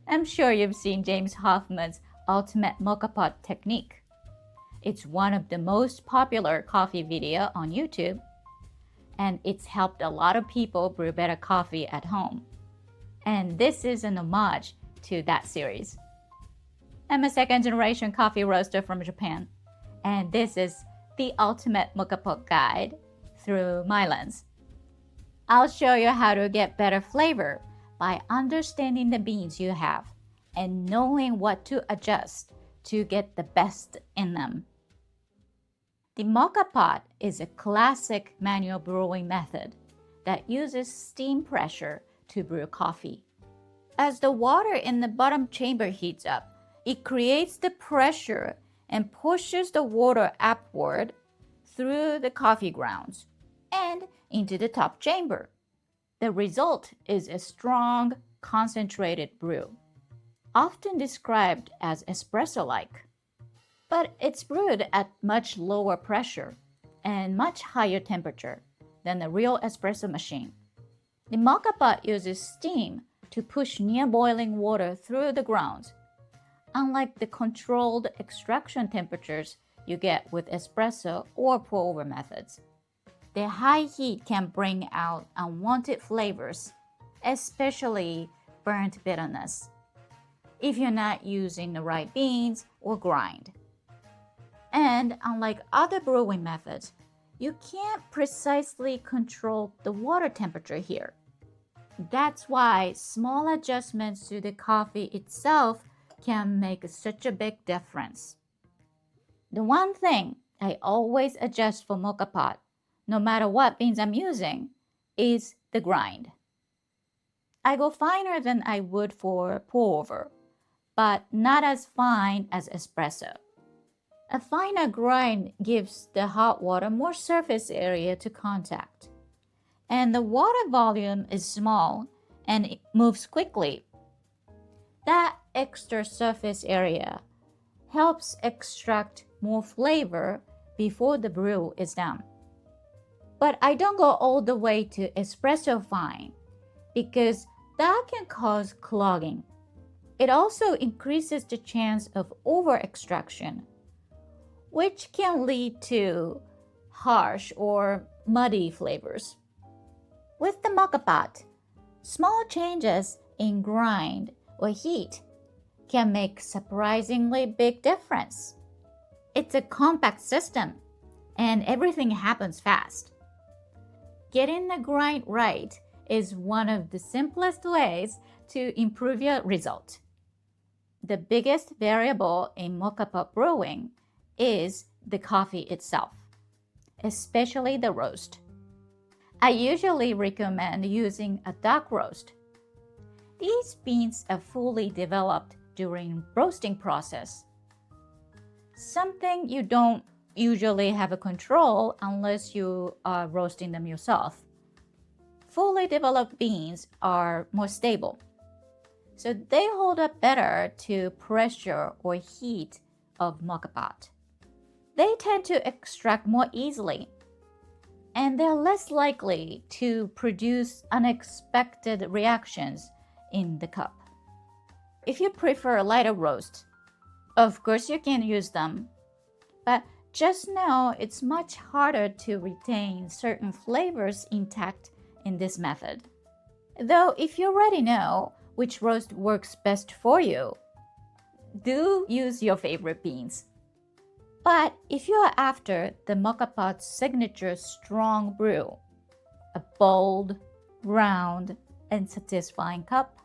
I'm sure you've seen James Hoffman's Ultimate Moka Pot technique. It's one of the most popular coffee video on YouTube, and it's helped a lot of people brew better coffee at home. And this is an homage to that series. I'm a second-generation coffee roaster from Japan, and this is the Ultimate Moka Pot guide through my lens. I'll show you how to get better flavor by understanding the beans you have and knowing what to adjust to get the best in them. The Moka Pot is a classic manual brewing method that uses steam pressure to brew coffee. As the water in the bottom chamber heats up, it creates the pressure and pushes the water upward through the coffee grounds and into the top chamber. The result is a strong, concentrated brew, often described as espresso-like. But it's brewed at much lower pressure and much higher temperature than the real espresso machine. The Moka Pot uses steam to push near boiling water through the grounds, unlike the controlled extraction temperatures you get with espresso or pour-over methods. The high heat can bring out unwanted flavors, especially burnt bitterness, if you're not using the right beans or grind. And unlike other brewing methods, you can't precisely control the water temperature here. That's why small adjustments to the coffee itself can make such a big difference. The one thing I always adjust for Moka Pot, no matter what beans I'm using, is the grind. I go finer than I would for pour-over, but not as fine as espresso. A finer grind gives the hot water more surface area to contact, and the water volume is small and it moves quickly. That extra surface area helps extract more flavor before the brew is done. But I don't go all the way to espresso fine because that can cause clogging. It also increases the chance of over-extraction, which can lead to harsh or muddy flavors. With the Moka Pot, small changes in grind or heat can make surprisingly big difference. It's a compact system and everything happens fast. Getting the grind right is one of the simplest ways to improve your result. The biggest variable in Moka Pot brewing is the coffee itself, especially the roast. I usually recommend using a dark roast. These beans are fully developed during roasting process, something you don't usually have a control unless you are roasting them yourself. Fully developed beans are more stable, so they hold up better to pressure or heat of Moka Pot. They tend to extract more easily, and they're less likely to produce unexpected reactions in the cup. If you prefer a lighter roast, of course you can use them, but just know it's much harder to retain certain flavors intact in this method. Though if you already know which roast works best for you, do use your favorite beans. But if you are after the Moka Pot's signature strong brew, a bold, round, and satisfying cup,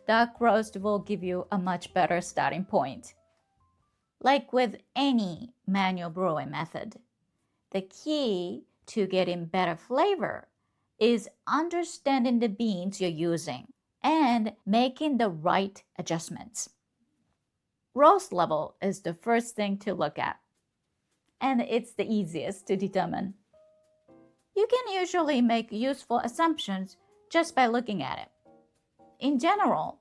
dark roast will give you a much better starting point. Like with any manual brewing method, the key to getting better flavor is understanding the beans you're using and making the right adjustments. Roast level is the first thing to look at, and it's the easiest to determine. You can usually make useful assumptions just by looking at it. In general,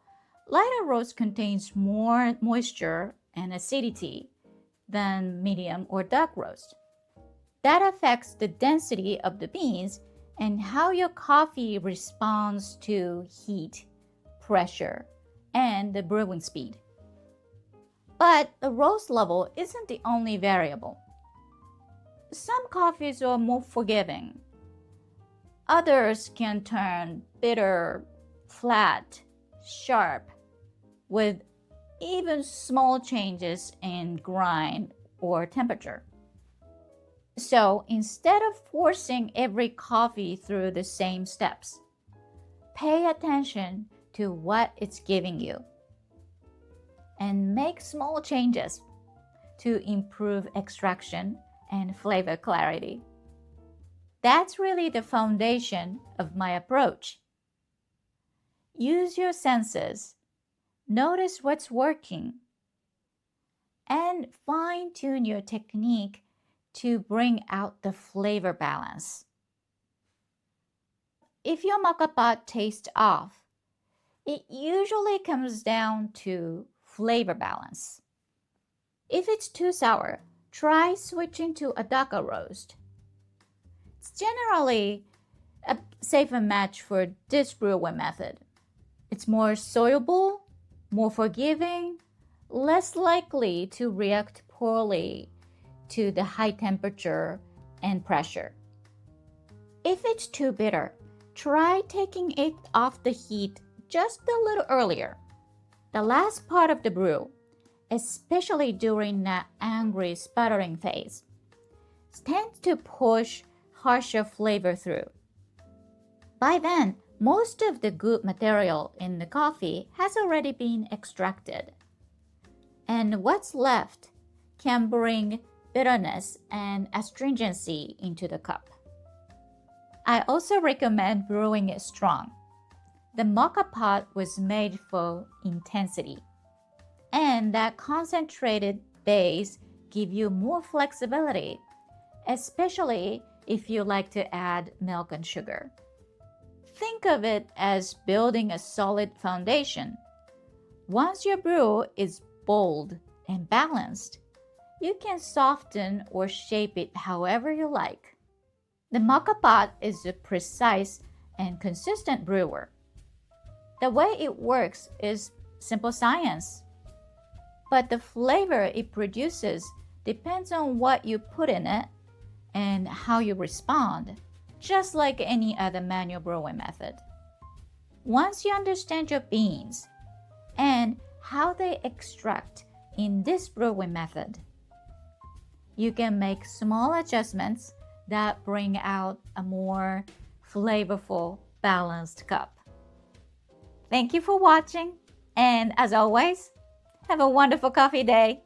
lighter roast contains more moisture and acidity than medium or dark roast. That affects the density of the beans and how your coffee responds to heat, pressure, and the brewing speed. But the roast level isn't the only variable. Some coffees are more forgiving. Others can turn bitter, flat, sharp, with even small changes in grind or temperature. So instead of forcing every coffee through the same steps, pay attention to what it's giving you and make small changes to improve extraction and flavor clarity. That's really the foundation of my approach. Use your senses, notice what's working, and fine-tune your technique to bring out the flavor balance. If your Moka Pot tastes off, it usually comes down to flavor balance. If it's too sour, try switching to a darker roast. It's generally a safer match for this brewing method. It's more soluble, more forgiving, less likely to react poorly to the high temperature and pressure. If it's too bitter, try taking it off the heat just a little earlier. The last part of the brew, especially during that angry sputtering phase, tends to push harsher flavor through. By then, most of the good material in the coffee has already been extracted, and what's left can bring bitterness and astringency into the cup. I also recommend brewing it strong. The Moka Pot was made for intensity, and that concentrated base gives you more flexibility, especially if you like to add milk and sugar. Think of it as building a solid foundation. Once your brew is bold and balanced, you can soften or shape it however you like. The Moka Pot is a precise and consistent brewer. The way it works is simple science, but the flavor it produces depends on what you put in it and how you respond, just like any other manual brewing method. Once you understand your beans and how they extract in this brewing method, you can make small adjustments that bring out a more flavorful, balanced cup. Thank you for watching, and as always, have a wonderful coffee day.